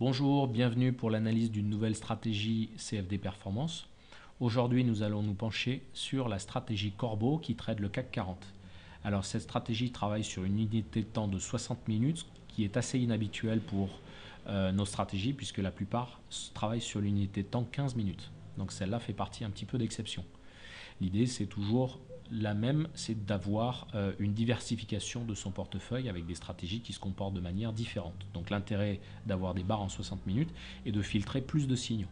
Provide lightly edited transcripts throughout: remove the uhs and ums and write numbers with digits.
Bonjour, bienvenue pour l'analyse d'une nouvelle stratégie CFD Performance. Aujourd'hui, nous allons nous pencher sur la stratégie Corbeau qui trade le CAC 40. Alors, cette stratégie travaille sur une unité de temps de 60 minutes, qui est assez inhabituelle pour nos stratégies, puisque la plupart travaillent sur l'unité de temps 15 minutes. Donc, celle-là fait partie un petit peu d'exception. L'idée, c'est toujours la même, c'est d'avoir une diversification de son portefeuille avec des stratégies qui se comportent de manière différente. Donc l'intérêt d'avoir des barres en 60 minutes est de filtrer plus de signaux.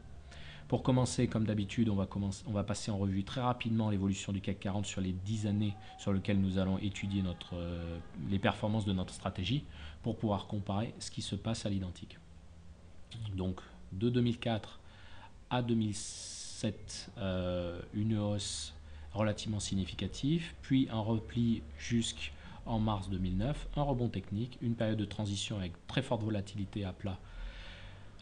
Pour commencer, comme d'habitude, on va passer en revue très rapidement l'évolution du CAC 40 sur les 10 années sur lesquelles nous allons étudier les performances de notre stratégie pour pouvoir comparer ce qui se passe à l'identique. Donc de 2004 à 2007, une hausse relativement significatif, puis un repli jusqu'en mars 2009, un rebond technique, une période de transition avec très forte volatilité à plat,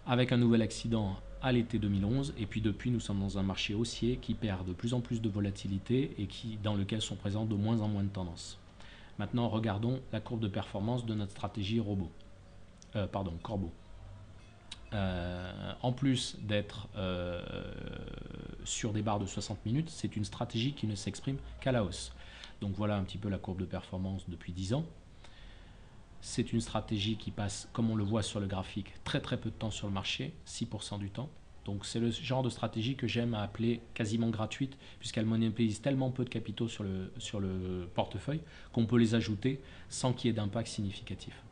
avec un nouvel accident à l'été 2011, et puis depuis nous sommes dans un marché haussier qui perd de plus en plus de volatilité et dans lequel sont présentes de moins en moins de tendances. Maintenant regardons la courbe de performance de notre stratégie Corbeau. En plus d'être sur des barres de 60 minutes, c'est une stratégie qui ne s'exprime qu'à la hausse. Donc voilà un petit peu la courbe de performance depuis 10 ans. C'est une stratégie qui passe, comme on le voit sur le graphique, très peu de temps sur le marché, 6% du temps. Donc c'est le genre de stratégie que j'aime appeler quasiment gratuite, puisqu'elle monopolise tellement peu de capitaux sur le portefeuille qu'on peut les ajouter sans qu'il y ait d'impact significatif.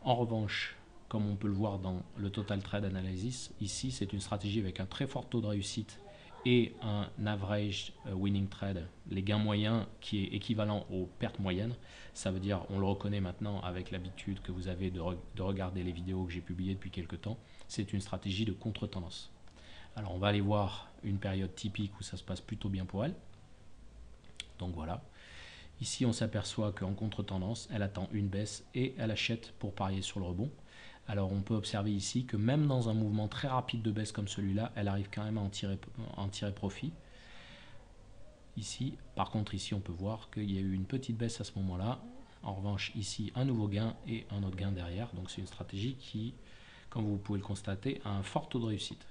En revanche, comme on peut le voir dans le Total Trade Analysis, ici c'est une stratégie avec un très fort taux de réussite et un average winning trade, les gains moyens qui est équivalent aux pertes moyennes. Ça veut dire, on le reconnaît maintenant avec l'habitude que vous avez de regarder les vidéos que j'ai publiées depuis quelques temps, c'est une stratégie de contre-tendance. Alors on va aller voir une période typique où ça se passe plutôt bien pour elle. Donc voilà. Ici on s'aperçoit qu'en contre-tendance, elle attend une baisse et elle achète pour parier sur le rebond. Alors on peut observer ici que même dans un mouvement très rapide de baisse comme celui-là, elle arrive quand même à en tirer profit. Ici, par contre, ici on peut voir qu'il y a eu une petite baisse à ce moment-là. En revanche, ici un nouveau gain et un autre gain derrière. Donc c'est une stratégie qui, comme vous pouvez le constater, a un fort taux de réussite.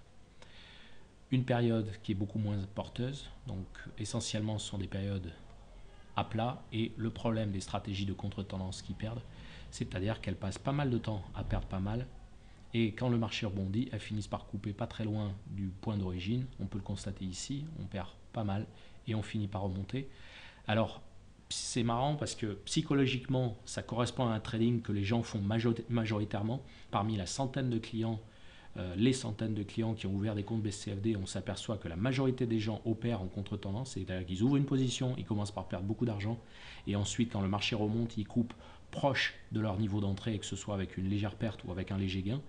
Une période qui est beaucoup moins porteuse, donc essentiellement ce sont des périodes à plat, et le problème des stratégies de contre-tendance qui perdent, c'est-à-dire qu'elles passent pas mal de temps à perdre pas mal, et quand le marché rebondit, elles finissent par couper pas très loin du point d'origine. On peut le constater ici, on perd pas mal et on finit par remonter. Alors c'est marrant parce que psychologiquement ça correspond à un trading que les gens font majoritairement. Parmi la centaine de clients, les centaines de clients qui ont ouvert des comptes BCFD, on s'aperçoit que la majorité des gens opèrent en contre-tendance, c'est-à-dire qu'ils ouvrent une position, ils commencent par perdre beaucoup d'argent, et ensuite quand le marché remonte, ils coupent proche de leur niveau d'entrée, que ce soit avec une légère perte ou avec un léger gain.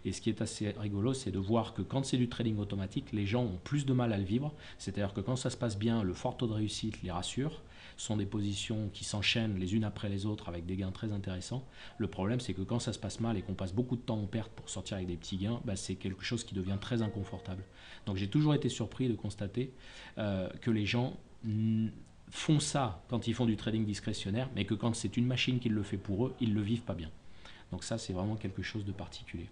Et ce qui est assez rigolo, c'est de voir que quand c'est du trading automatique, les gens ont plus de mal à le vivre, c'est-à-dire que quand ça se passe bien, le fort taux de réussite les rassure. Ce sont des positions qui s'enchaînent les unes après les autres avec des gains très intéressants. Le problème, c'est que quand ça se passe mal et qu'on passe beaucoup de temps en perte pour sortir avec des petits gains, c'est quelque chose qui devient très inconfortable. Donc j'ai toujours été surpris de constater que les gens font ça quand ils font du trading discrétionnaire, mais que quand c'est une machine qui le fait pour eux, ils ne le vivent pas bien. Donc ça, c'est vraiment quelque chose de particulier.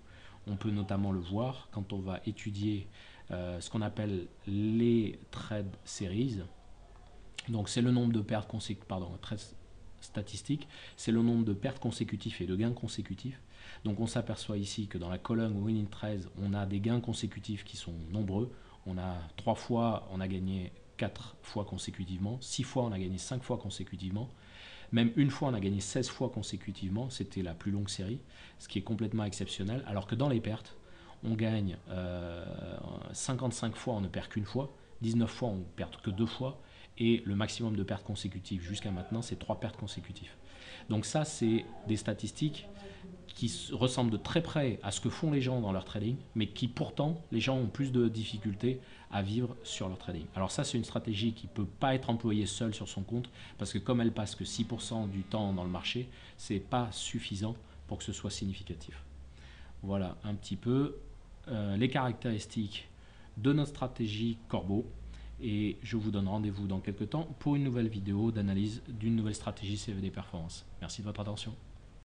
On peut notamment le voir quand on va étudier ce qu'on appelle les trade series. Donc c'est le nombre de pertes statistiques, c'est le nombre de pertes consécutives et de gains consécutifs. Donc on s'aperçoit ici que dans la colonne Winning Trades, on a des gains consécutifs qui sont nombreux. On a 3 fois, on a gagné 4 fois consécutivement, 6 fois on a gagné 5 fois consécutivement, même une fois on a gagné 16 fois consécutivement, c'était la plus longue série, ce qui est complètement exceptionnel, alors que dans les pertes, on gagne 55 fois, on ne perd qu'une fois, 19 fois on ne perd que 2 fois, et le maximum de pertes consécutives jusqu'à maintenant, c'est 3 pertes consécutives. Donc ça, c'est des statistiques qui ressemblent de très près à ce que font les gens dans leur trading, mais qui pourtant, les gens ont plus de difficultés à vivre sur leur trading. Alors ça, c'est une stratégie qui ne peut pas être employée seule sur son compte, parce que comme elle passe que 6% du temps dans le marché, ce n'est pas suffisant pour que ce soit significatif. Voilà un petit peu les caractéristiques de notre stratégie Corbeau. Et je vous donne rendez-vous dans quelques temps pour une nouvelle vidéo d'analyse d'une nouvelle stratégie CFD Performance. Merci de votre attention.